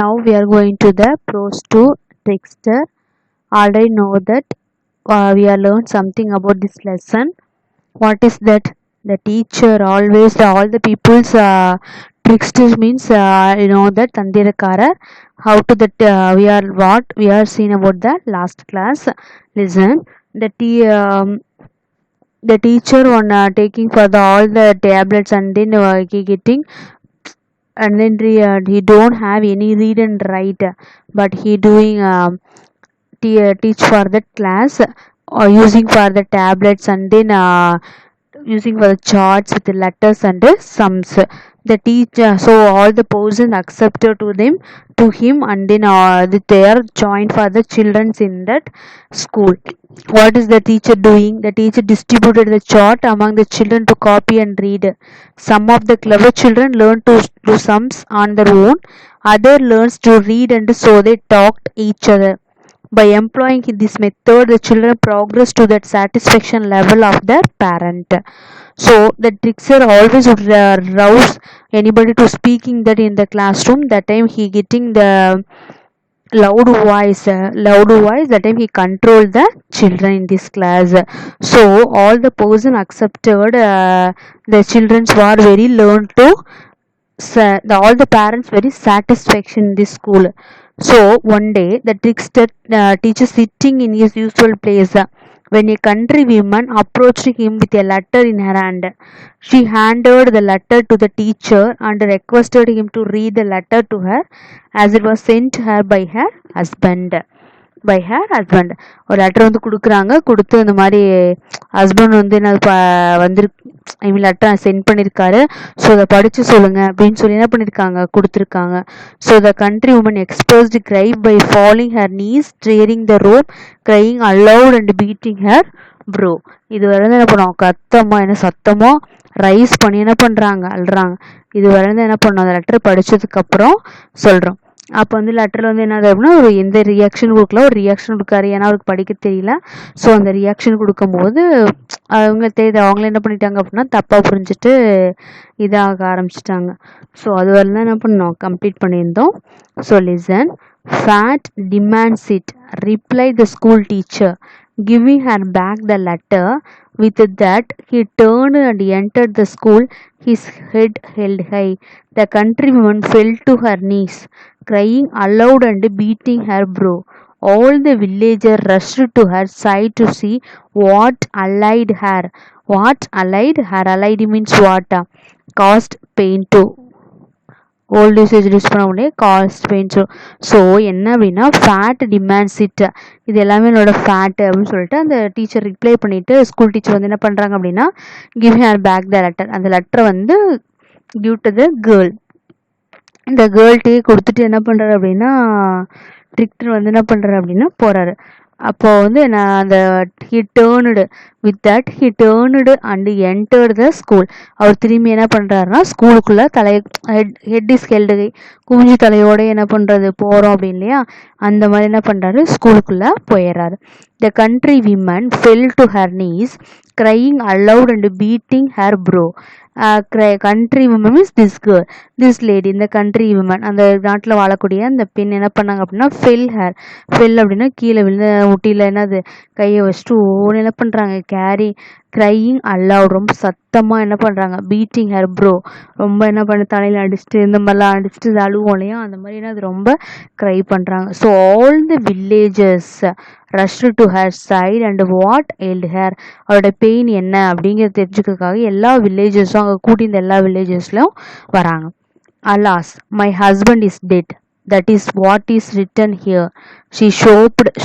Now we are going to the prose to trickster. Already know that we are learned something about this lesson. What is that? The teacher always all the people's trickster means that Tandirakara. How to that we are what we are seen about the last class. Listen, the the teacher on taking for the all the tablets and then he getting and then he don't have any read and write, but he doing teach for that class or using for the tablets and then using for the charts with the letters and the sums. The teacher, so all the person accepted to them to him and then they are joined for the childrens in that school. What is the teacher doing? The teacher distributed the chart among the children to copy and read. Some of the clever children learned to do sums on their own. Other learns to read and so they talked each other. By employing this method, the children progress to that satisfaction level of their parent. So the trickster always would rouse anybody to speaking that in the classroom. That time he getting the loud voice. That time he controlled the children in this class. So all the person accepted. The children were very learned to all the parents very satisfaction in this school. So one day the trickster teacher sitting in his usual place when a country woman approached him with a letter in her hand. She handed the letter to the teacher and requested him to read the letter to her as it was sent to her by her husband. ஒரு letter வந்து கொடுக்குறாங்க. கொடுத்து இந்த மாதிரி husband வந்து என்ன வந்து I mean letter sent பண்ணியிருக்காரு. ஸோ அதை படித்து சொல்லுங்க அப்படின்னு சொல்லி என்ன பண்ணியிருக்காங்க கொடுத்துருக்காங்க. So the country woman exposed cry by falling her knees tearing the robe crying aloud and beating her brow. இது வரை என்ன பண்ணுவோம் கத்தமோ என்ன சத்தமோ ரைஸ் பண்ணி என்ன பண்ணுறாங்க அழுறாங்க. இது வரை என்ன பண்ணோம் அந்த லெட்டர் படித்ததுக்கப்புறம் சொல்கிறோம். அப்போ வந்து லெட்டரில் வந்து என்ன அப்படின்னா ஒரு எந்த ரியாக்ஷன் கொடுக்கல, ஒரு ரியாக்ஷன் கொடுக்காரு ஏன்னா அவருக்கு படிக்க தெரியல. ஸோ அந்த ரியாக்ஷன் கொடுக்கும்போது அவங்க தெரியுது அவங்கள என்ன பண்ணிட்டாங்க அப்படின்னா தப்பாக புரிஞ்சுட்டு இதாக ஆரம்பிச்சிட்டாங்க. ஸோ அது வரலாம் தான் என்ன பண்ணோம் கம்ப்ளீட் பண்ணியிருந்தோம். So listen. Fate demands it reply the school teacher giving her back the letter. With that, he turned and entered the school, his head held high. The countrywoman fell to her knees, crying aloud and beating her brow. All the villagers rushed to her side to see what allied her. What allied her? Allied means what? Caused pain to. Old usage use பண்ண முடியாது cost pains. So என்ன அப்படின்னா fat demands it, இது எல்லாமே என்னோட fat அப்படின்னு சொல்லிட்டு அந்த டீச்சர் ரிப்ளை பண்ணிவிட்டு ஸ்கூல் டீச்சர் வந்து என்ன பண்ணுறாங்க அப்படின்னா give her back the letter. அந்த லெட்டரை வந்து கிவ் டு த கேர்ள். இந்த கேர்ள்கிட்டே கொடுத்துட்டு என்ன பண்ணுறாரு அப்படின்னா ட்ரிக்டர் வந்து என்ன பண்ணுறாரு அப்படின்னா போகிறாரு. அப்போ வந்து நான் அந்த he turned with that he turned and entered the school. அவர் திரும்பி என்ன பண்ணுறாருன்னா ஸ்கூலுக்குள்ளே ஹெட் இஸ் ஹெல்டு குமிஞ்சி தலையோடு என்ன பண்ணுறது போகிறோம் அப்படின்னு இல்லையா அந்த மாதிரி என்ன பண்ணுறாரு ஸ்கூலுக்குள்ளே போயிடுறாரு. The country women fell to her knees crying aloud and beating her brow. Country women means this girl, this lady, இந்த கண்ட்ரி விமன் அந்த நாட்டில் வாழக்கூடிய அந்த பெண் என்ன பண்ணாங்க அப்படின்னா ஃபெல் அப்படின்னா கீழே விழுந்த முட்டியில் என்னது கையை வச்சுட்டு ஓன்னு என்ன பண்ணுறாங்க க்ரையிங் அலவுட் ரொம்ப சத்தமாக என்ன பண்ணுறாங்க பீட்டிங் ஹர் ப்ரோ ரொம்ப என்ன பண்ண தலையில் அடிச்சுட்டு இந்த மாதிரிலாம் அடிச்சுட்டு இது அழுவோம் இல்லையா அந்த மாதிரி என்ன அது ரொம்ப க்ரை பண்ணுறாங்க. So all the villages rushed to her side and what ailed her அவரோட பெயின் என்ன அப்படிங்கிறத தெரிஞ்சுக்கிறதுக்காக எல்லா வில்லேஜஸும் அங்கே கூட்டி இந்த எல்லா வில்லேஜஸ்லையும் வராங்க. Alas my husband is dead, that is what is written here, she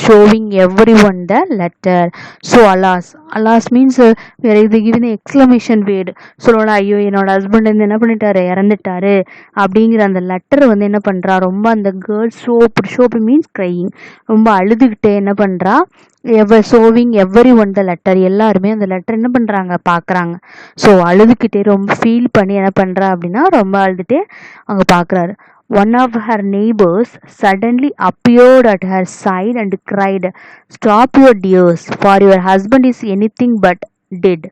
showing everyone the letter. So alas means we are giving an exclamation word. சொல்லணும் ஐயோ என்னோட ஹஸ்பண்ட் வந்து என்ன பண்ணிட்டாரு இறந்துட்டாரு அப்படிங்கிற அந்த லெட்டர் வந்து என்ன பண்ணுறா ரொம்ப அந்த கேர்ள் ஷோப் மீன்ஸ் க்ரையிங் ரொம்ப அழுதுகிட்டே என்ன பண்ணுறா showing every one the letter எல்லாருமே அந்த லெட்டர் என்ன பண்ணுறாங்க பார்க்குறாங்க. ஸோ அழுதுகிட்டே ரொம்ப ஃபீல் பண்ணி என்ன பண்ணுறா அப்படின்னா ரொம்ப அழுதுகிட்டே அங்கே பார்க்குறாரு. One of her neighbors suddenly appeared at her side and cried, "Stop your tears, for your husband is anything but dead.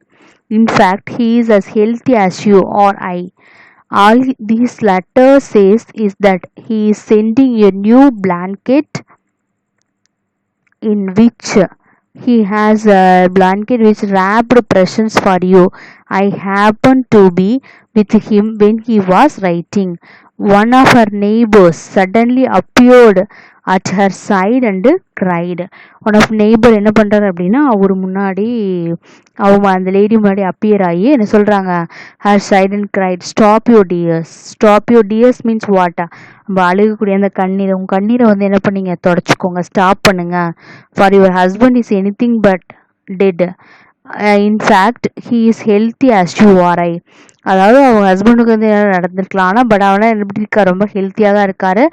In fact, he is as healthy as you or I. All this letter says is that he is sending a new blanket in which he has a blanket which wrapped presents for you. I happened to be with him when he was writing. One of her neighbors suddenly appeared at her side and cried. One of neighbour என்ன பண்ணுறாரு அப்படின்னா அவர் முன்னாடி அவங்க அந்த lady முன்னாடி appear ஆகி என்ன சொல்கிறாங்க, her side and cried, stop your tears. Stop your tears means வாட்டா, நம்ம அழுகக்கூடிய அந்த கண்ணீரை, உங்கள் கண்ணீரை வந்து என்ன பண்ணீங்க, தொடச்சிக்கோங்க, ஸ்டாப் பண்ணுங்க. For your husband is anything but dead. In fact he is healthy as you are I. அதாவது அவங்க ஹஸ்பண்டுக்கு வந்து என்ன நடந்திருக்கலாம், ஆனால் பட் அவனா எப்படி இருக்கார், ரொம்ப ஹெல்த்தியாக தான் இருக்காரு.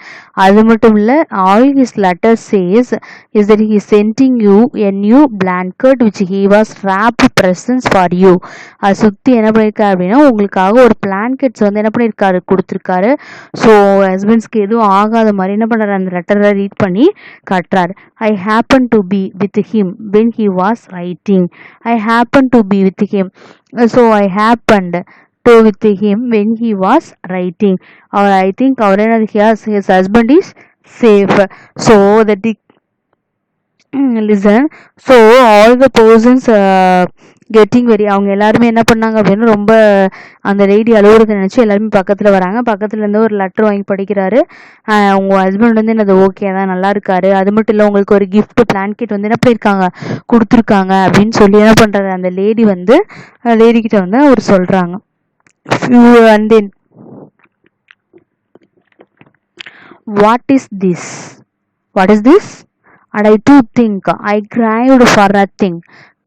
அது மட்டும் இல்லை, all his letter says is that he sending you a new blanket which he was ராப்ட் presence for you. அதை சுற்றி என்ன பண்ணியிருக்காரு அப்படின்னா உங்களுக்காக ஒரு பிளாங்கெட்ஸ் வந்து என்ன பண்ணியிருக்காரு, கொடுத்துருக்காரு. ஸோ ஹஸ்பண்ட்ஸ்க்கு எதுவும் ஆகாத மாதிரி என்ன பண்ணுறாரு, அந்த லெட்டரை ரீட் பண்ணி காட்டுறாரு. I happen to be with him when he was writing. I happen to be with him. So I happened to with him when he was writing. Or I think his husband is safe. So that listen. So all the persons getting very, அவங்க எல்லாருமே என்ன பண்ணாங்க அப்படின்னா ரொம்ப அந்த lady அழுவுறதை நினச்சி எல்லாருமே பக்கத்தில் வராங்க. பக்கத்தில் இருந்து ஒரு லெட்டர் வாங்கி படிக்கிறாரு. உங்கள் ஹஸ்பண்ட் வந்து என்னது ஓகே தான், நல்லா இருக்காரு. அது மட்டும் இல்லை, உங்களுக்கு ஒரு கிஃப்ட் பிளான்கெட் வந்து என்ன பண்ணியிருக்காங்க, கொடுத்துருக்காங்க அப்படின்னு சொல்லி என்ன பண்ணுறாரு, அந்த லேடி வந்து லேடிக்கிட்ட வந்து அவர் சொல்கிறாங்க. And then, what is this? What is this? And I too think I cried for nothing,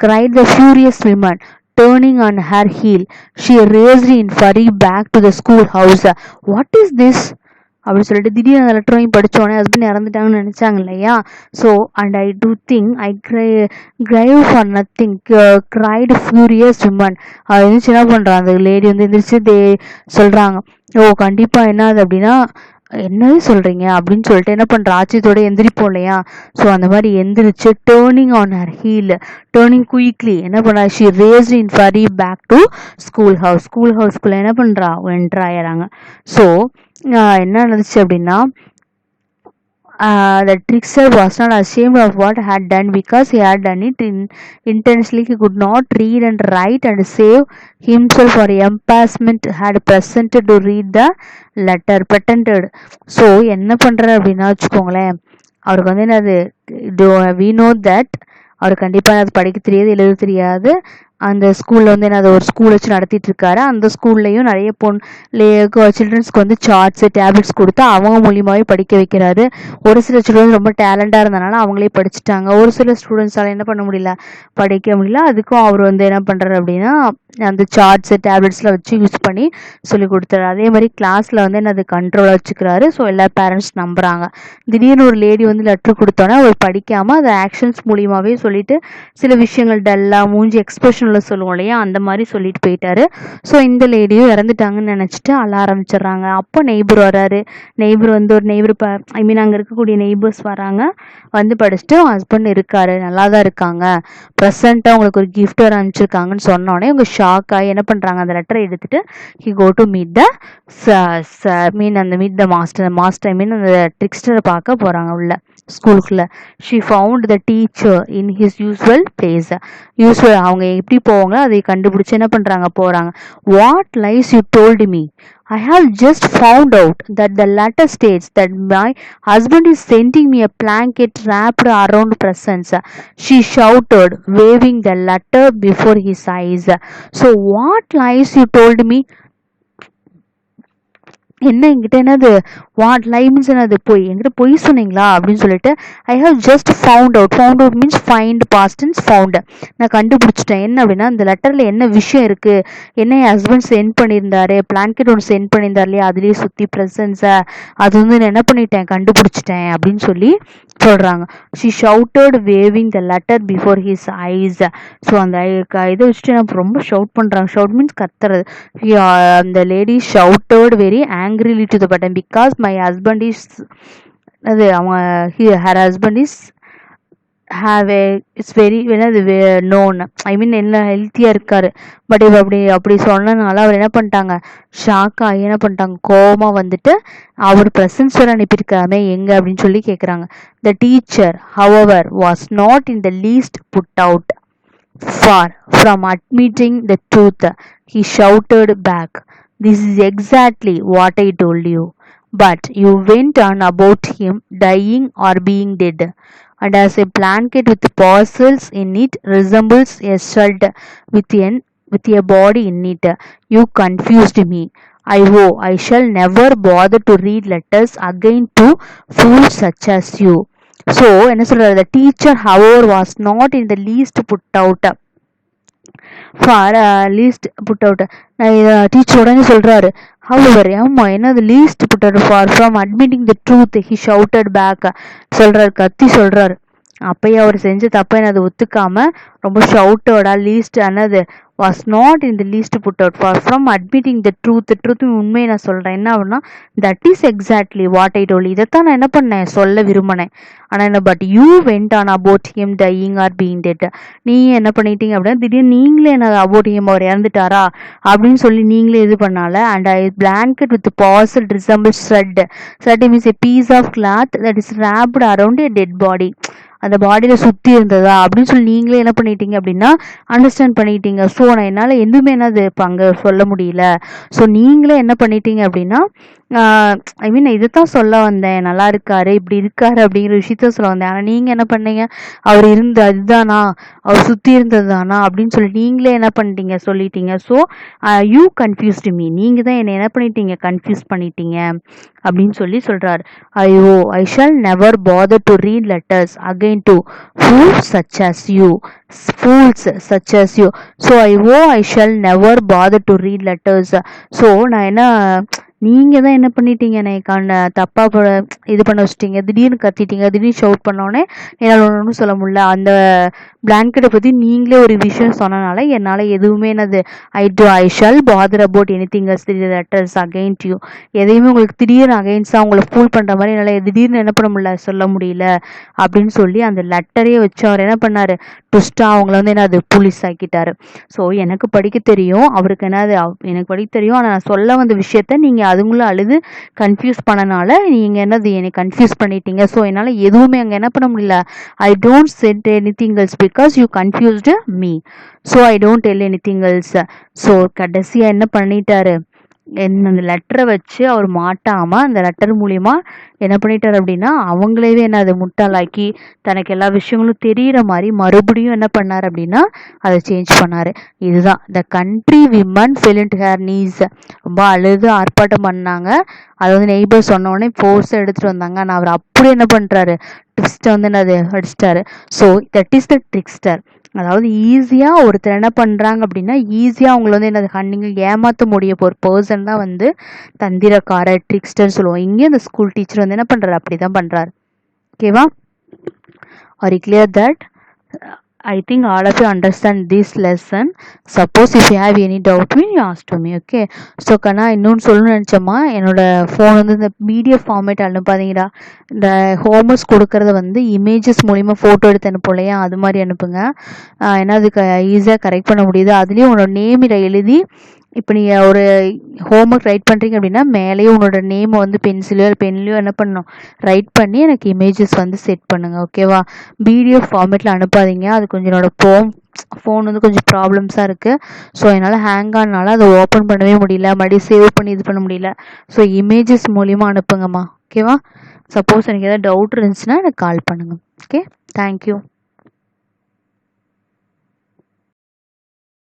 cried the furious woman, turning on her heel. She raced in fury back to the schoolhouse. What is this? அப்படின்னு சொல்லிட்டு திடீர்னு அந்த letter வாங்கி படித்தோடனே husband இறந்துட்டாங்கன்னு நினச்சாங்க இல்லையா. So and I too think I grieve for nothing, cried furious women. அது இருந்துச்சு என்ன பண்ணுறாங்க, அந்த லேடி வந்து எந்திரிச்சு சொல்கிறாங்க, ஓ கண்டிப்பாக என்னது அப்படின்னா என்னது சொல்கிறீங்க அப்படின்னு சொல்லிட்டு என்ன பண்ணுற, ஆச்சரியத்தோட எந்திரிப்போம் இல்லையா. ஸோ அந்த மாதிரி எந்திரிச்சு turning on her heel, turning quickly என்ன பண்ணுறா, she raced in fury back to school ஹவுஸ்க்குள்ளே என்ன பண்ணுறா, என்டர் ஆயிடுறாங்க. ஸோ என்ன நடந்துச்சு அப்படின்னா, the trickster was not ashamed of what had done because he had done it intentionally. He could not read and write and save himself for embarrassment, had presented to read the letter, pretended. So என்ன பண்ணுறாரு அப்படின்னா வச்சுக்கோங்களேன், அவருக்கு வந்து என்னது, we know that அவருக்கு கண்டிப்பாக அது படிக்க தெரியாது, எழுத தெரியாது. அந்த ஸ்கூலில் வந்து என்ன, ஒரு ஸ்கூல் வச்சு நடத்திட்டு இருக்காரு. அந்த ஸ்கூல்லையும் நிறைய சில்ட்ரன்ஸ்க்கு வந்து சார்ட்ஸு டேப்லெட்ஸ் கொடுத்து அவங்க மூலியமாகவே படிக்க வைக்கிறாரு. ஒரு சில ஸ்டூடெண்ட்ஸ் ரொம்ப டேலண்டாக இருந்தனால அவங்களே படிச்சுட்டாங்க. ஒரு சில ஸ்டூடெண்ட்ஸால் என்ன பண்ண முடியல, படிக்க முடியல. அதுக்கும் அவர் வந்து என்ன பண்ணுறாரு அப்படின்னா அந்த சார்ட்ஸு டேப்லெட்ஸ்லாம் வச்சு யூஸ் பண்ணி சொல்லி கொடுத்தாரு. அதே மாதிரி கிளாஸில் வந்து என்ன அது கண்ட்ரோலாக வச்சுக்கிறாரு. ஸோ எல்லா பேரண்ட்ஸ் நம்புகிறாங்க. திடீர்னு ஒரு லேடி வந்து லெட்ரு கொடுத்தோன்னே அவர் படிக்காமல் அதை ஆக்ஷன்ஸ் மூலியமாகவே சொல்லிட்டு சில விஷயங்கள் டல்லாக மூஞ்சி எக்ஸ்பிரஷனில் சொல்லுவோம் இல்லையா, அந்த மாதிரி சொல்லிட்டு போயிட்டாரு. ஸோ இந்த லேடியும் இறந்துட்டாங்கன்னு நினச்சிட்டு அழ ஆரம்பிச்சிடுறாங்க. அப்போ நெய்பர் வராரு. நெய்பர் வந்து ஒரு நெய்பர் ஐ மீன் அங்கே இருக்கக்கூடிய நெய்பர்ஸ் வராங்க. வந்து படிச்சுட்டு ஹஸ்பண்ட் இருக்காரு, நல்லா தான் இருக்காங்க, ப்ரெசண்ட்டாக உங்களுக்கு ஒரு கிஃப்ட் வர அனுப்பிச்சிருக்காங்கன்னு சொன்னோடனே இவங்க ஷாக் ஆகி என்ன பண்ணுறாங்க, அந்த லெட்டரை எடுத்துட்டு he go to meet the meet the master I mean அந்த ட்ரிக்ஸ்டரை பார்க்க போகிறாங்க உள்ள ஸ்கூலுக்குள்ள. She found the teacher in his usual place. அவங்க எப்படி போவாங்க அதை கண்டுபிடிச்சு என்ன பண்ணுறாங்க, போகிறாங்க. What lies you told me, I have just found out that the letter states that my husband is sending me a blanket wrapped around presents. She shouted, waving the letter before his eyes. So what lies you told me? என்ன என்கிட்ட என்னது, what lie means என்னது, பொய், என்கிட்ட பொய் சொன்னீங்களா அப்படின்னு சொல்லிட்டு, I have just found out means find past tense found, நான் கண்டுபிடிச்சிட்டேன். என்ன அப்படின்னா இந்த லெட்டரில் என்ன விஷயம் இருக்குது, என்ன என் ஹஸ்பண்ட் சென்ட் பண்ணியிருந்தாரு, பிளான்கெட் ஒன்று சென்ட் பண்ணியிருந்தார் இல்லையா, அதுலேயே சுற்றி ப்ரெசன்ஸை அது வந்து நான் என்ன பண்ணிட்டேன், கண்டுபிடிச்சிட்டேன் அப்படின்னு சொல்லி சொல்கிறாங்க. She shouted waving the letter before his eyes. So அந்த இதை வச்சுட்டு நான் ரொம்ப ஷவுட் பண்ணுறாங்க. ஷவுட் மீன்ஸ் கத்துறது. அந்த lady shouted very angrily to the button because my husband is அது அவங்க her husband is have a it's very என்னது known ஐ மீன் என்ன ஹெல்த்தியாக இருக்காரு. பட் இவ அப்படி சொன்னனால அவர் என்ன பண்ணிட்டாங்க, ஷாக் ஆகி என்ன பண்ணிட்டாங்க, கோவமாக வந்துட்டு அவர் ப்ரெசன்ஸ் வர அனுப்பியிருக்காமே எங்க அப்படின்னு சொல்லி கேட்குறாங்க. The teacher however was not in the least put out far from admitting the truth. He shouted back, "This is exactly what I told you. But you went on about him dying or being dead. And as a blanket with parcels in it resembles a shirt with a body in it, you confused me. I shall never bother to read letters again to fools such as you." So என்ன சொல்றாரு, the teacher however was not in the least put out far least put out. Teacher உடனே சொல்றாரு, however ஆமா என்னது least put out far from admitting the truth he shouted back சொல்றாரு, கத்தி சொல்றாரு. அப்பயே அவர் செஞ்ச தப்பை என்னது ஒத்துக்காம ரொம்ப ஷவுட்டோட லீஸ்ட் என்னது was not in the least put out far from admitting the truth உண்மையை நான் சொல்கிறேன் என்ன அப்படின்னா, that is exactly what I told. இதைத்தான் நான் என்ன பண்ணேன் சொல்ல விரும்பினேன். ஆனால் என்ன but you went on about him dying or being dead. நீ என்ன பண்ணிட்டீங்க அப்படின்னா திடீர்னு நீங்களே என்ன அபவுட் ஹிம் அவர் இறந்துட்டாரா அப்படின்னு சொல்லி நீங்களே இது பண்ணால. And I blanket with parcel resemble shred means a piece of cloth that is wrapped around a dead body. அந்த பாடியில் சுற்றி இருந்ததா அப்படின்னு சொல்லி நீங்களே என்ன பண்ணிட்டீங்க அப்படின்னா அண்டர்ஸ்டாண்ட் பண்ணிட்டீங்க. ஸோ நான் என்னால் எதுவுமே என்னது இப்போ அங்கே சொல்ல முடியல. ஸோ நீங்களே என்ன பண்ணிட்டீங்க அப்படின்னா ஐ மீன் இதைத்தான் சொல்ல வந்தேன், நல்லா இருக்காரு இப்படி இருக்காரு அப்படிங்கிற விஷயத்த சொல்ல வந்தேன். ஆனால் நீங்கள் என்ன பண்ணீங்க, அவர் இருந்த அதுதானா அவர் சுற்றி இருந்தது தானா அப்படின்னு சொல்லி நீங்களே என்ன பண்ணிட்டீங்க சொல்லிட்டீங்க. ஸோ யூ கன்ஃபியூஸ்டு மீ, நீங்கள் தான் என்னை என்ன பண்ணிட்டீங்க கன்ஃபியூஸ் பண்ணிட்டீங்க அப்படின்னு சொல்லி சொல்கிறார். I shall never bother to read letters again to fools such as you. So I shall never bother to read letters. So நான் என்ன நீங்கள் தான் என்ன பண்ணிட்டீங்க என்னை தப்பாக இது பண்ண வச்சிட்டீங்க, திடீர்னு கத்திட்டீங்க, திடீர்னு ஷவுட் பண்ணோன்னே என்னால் ஒன்றும் சொல்ல முடியல. அந்த பிளாங்கெட்டை பற்றி நீங்களே ஒரு விஷயம் சொன்னனால என்னால் எதுவுமே என்னது I shall father about anything else letters against you. எதையுமே உங்களுக்கு திடீர்னு அகெயின்ஸ்டாக உங்களை ஃபூல் பண்ணுற மாதிரி என்னால் திடீர்னு என்ன பண்ண முடியல சொல்ல முடியல அப்படின்னு சொல்லி அந்த லெட்டரையே வச்சு அவர் என்ன பண்ணார் ட்விஸ்ட்டாக அவங்கள வந்து என்ன அது போலீஸ் ஆக்கிட்டாரு. ஸோ எனக்கு படிக்க தெரியும், அவருக்கு என்னது எனக்கு படிக்க தெரியும், ஆனால் நான் சொல்ல வந்த விஷயத்த நீங்கள் அதுங்களும் அழுது கன்ஃபியூஸ் பண்ணனால நீங்கள் என்னது என்னை கன்ஃபியூஸ் பண்ணிட்டீங்க. ஸோ என்னால் எதுவுமே அங்கே என்ன பண்ண முடியல. I don't set anything else because you confused me. So I don't tell anything else. So கடைசியாக என்ன பண்ணிட்டாரு, அந்த லெட்டரை வச்சு அவர் மாட்டாமல் அந்த லெட்டர் மூலிமா என்ன பண்ணிட்டார் அப்படின்னா அவங்களேவே என்ன அதை முட்டாளாக்கி தனக்கு எல்லா விஷயங்களும் தெரிகிற மாதிரி மறுபடியும் என்ன பண்ணார் அப்படின்னா அதை சேஞ்ச் பண்ணார். இதுதான் the country women fell into her knees. ரொம்ப அழுது ஆர்ப்பாட்டம் பண்ணாங்க. அதை வந்து நெய்பர் சொன்னோடனே ஃபோர்ஸை எடுத்துகிட்டு வந்தாங்க. ஆனால் அவர் அப்படி என்ன பண்ணுறாரு ட்விஸ்ட்டை வந்து என்னது அடிச்சிட்டாரு. So that is the trickster. அதாவது ஈஸியாக ஒருத்தர் என்ன பண்ணுறாங்க அப்படின்னா ஈஸியாக அவங்கள வந்து என்னது நீங்கள் ஏமாற்ற முடிய ஒரு பர்சன் தான் வந்து தந்திரக்கார ட்ரிக்ஸ்டர்னு சொல்லுவோம். இங்கே இந்த ஸ்கூல் டீச்சர் வந்து என்ன பண்ணுறாரு அப்படி தான் பண்ணுறாரு. ஓகேவா, are you clear that? I think all of you understand this lesson. Suppose if you have any doubt me you ask to me. Okay, so கண்ணா இன்னொன்று சொல்லணும்னு நினச்சோம்மா, என்னோட ஃபோன் வந்து இந்த பிடிஎஃப் ஃபார்மேட் அனுப்பாதீங்கடா. இந்த ஹோம்ஒர்க்ஸ் கொடுக்கறத வந்து இமேஜஸ் மூலிமா ஃபோட்டோ எடுத்து அனுப்பலையா அது மாதிரி அனுப்புங்க. ஏன்னா அதுக்கு ஈஸியாக கரெக்ட் பண்ண முடியுது. அதுலேயும் உன்னோட நேம் இதை எழுதி இப்போ நீங்கள் ஒரு ஹோம்ஒர்க் ரைட் பண்ணுறீங்க அப்படின்னா மேலேயே உன்னோட நேமை வந்து பென்சிலையோ என்ன பண்ணணும் ரைட் பண்ணி எனக்கு இமேஜஸ் வந்து செட் பண்ணுங்கள். ஓகேவா, பிடிஎஃப் ஃபார்மேட்டில் அனுப்பாதீங்க. அது கொஞ்சம் என்னோட ஃபோன் வந்து கொஞ்சம் ப்ராப்ளம்ஸாக இருக்குது. ஸோ என்னால் ஹேங் ஆனால அதை ஓப்பன் பண்ணவே முடியல, மறுபடியும் சேவ் பண்ணி இது பண்ண முடியல. ஸோ இமேஜஸ் மூலிமா அனுப்புங்கம்மா. ஓகேவா, சப்போஸ் எனக்கு ஏதாவது டவுட் இருந்துச்சுன்னா எனக்கு கால் பண்ணுங்கள். Okay, thank you.